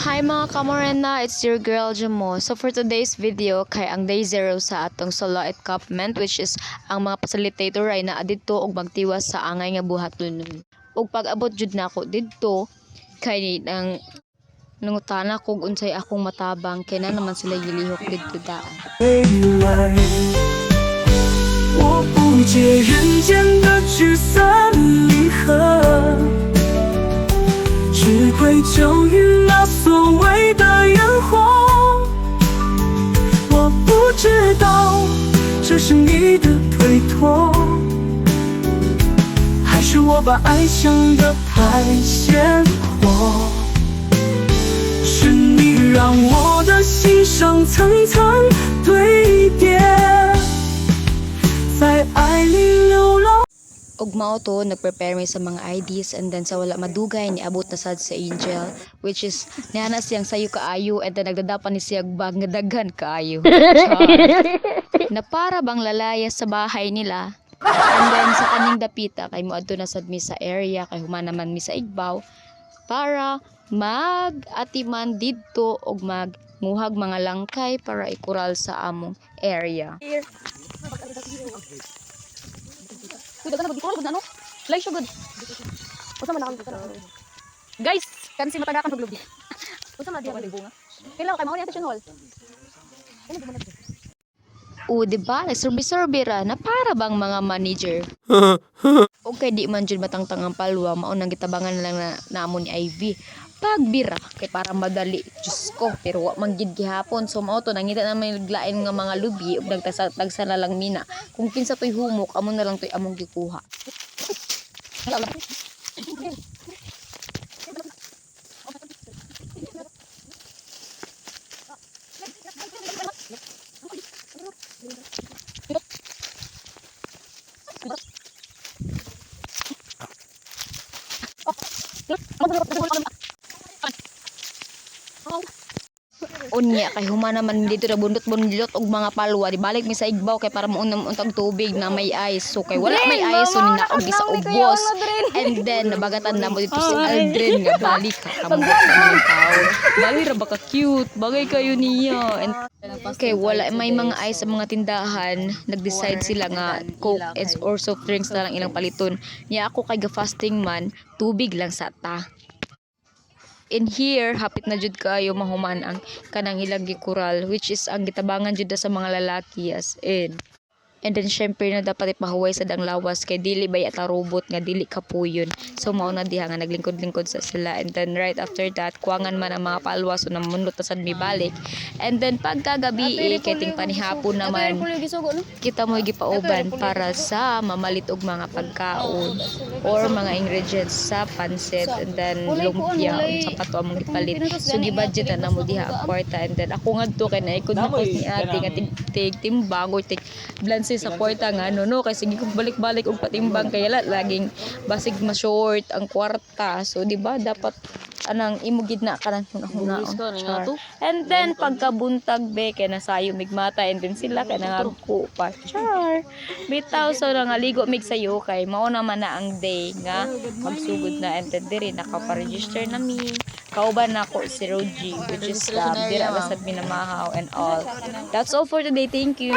Hi mga kamorena, it's your girl Jamo. So for today's video, kay ang day 0 sa atong solo encampment, which is ang mga facilitator ay naa didto og magtiwas sa angay nga buhaton. Ug pag-abot jud nako didto kay nang nangutana kog unsay akong matabang kay na naman sila gilihok didto daan. 我不解人间的聚散离合，只归咎于那所谓的烟火。我不知道这是你的推脱，还是我把爱想得太鲜活。是你让我的心上层层堆叠。 在爱里流浪。 Og mao to nagprepare mi sa mga IDs, and then sa wala madugay niabot na sad sa Angel, which is nihana siyang sayo kaayo, and then nagdadapan ni siya bag nga daghan kaayo. Na para bang lalaya sa bahay nila. And then sa kaning dapita kay moadto na sad mi sa area kay human naman mi sa igbaw para mag-atiman didto og magmuhag mga langkay para ikural sa among area. Guys, kansi matagakan og lubi. Unsa man diha bunga? Kailan kay mao ni attention hall. O, diba? Nagsurbi-surbi ra na para bang mga manager. O kay di man jud matangtang ang palwa, maunang gitabangan na lang na naamon ni Ivy. Pagbira kay para madali, Diyos ko, pero wa man gid gihapon. So mao to nangita na may naglain nga mga lubi ug nagtagsa na lang mina. Kung kinsa toy humok, amo na lang toy among gikuha. Unya kay human naman dito na bundot-bundot og mga palwa di balik mi sa igbaw kay para maunam untag tubig na may ice, so kay wala may ice so ninaog sa ubos, and then nabagatan na mo dito si Aldrin nga balik ka kamot sa mga tao bali ra baka cute bagay kayo niya, and kay wala may mga ice sa mga tindahan, nag-decide sila nga coke or soft drinks na lang ilang paliton niya. Ako kay ga fasting man, tubig lang sa ta. In here, hapit na jud kayo mahuman ang kanang ilang gikural, which is ang gitabangan jud sa mga lalaki as in. And then syempre na dapat ipahuway sa dang lawas kay dili bay ata robot nga dili kapuyon. So mao na diha nga naglingkod-lingkod sa sila, and then right after that kuwangan man ang mga palwa so namunot na sad mi balik. And then pagkagabi kay ting panihapon naman kita mo gipauban para sa mamalit og mga pagkaon or mga ingredients sa pansit, and then lumpia ug sapato among gipalit. So gibudget na mo diha ang kwarta, and then ako ngadto kay naikod na ko ni ate nga timbang or blanse sa kwarta nga no kay sige ko balik-balik og patimbang kay laging basig ma-short ang kwarta. So di ba dapat anang imo gid na kanang huna. And then pagkabuntag be kay nasayo migmata, and then sila kay nangaruko pa char bitaw. So nangaligo mig sayo kay mao naman na ang day nga magsugod na, and then diri naka-register na mi kauban nako si Roji, which is dira na sad minamahaw and all. That's all for today, thank you.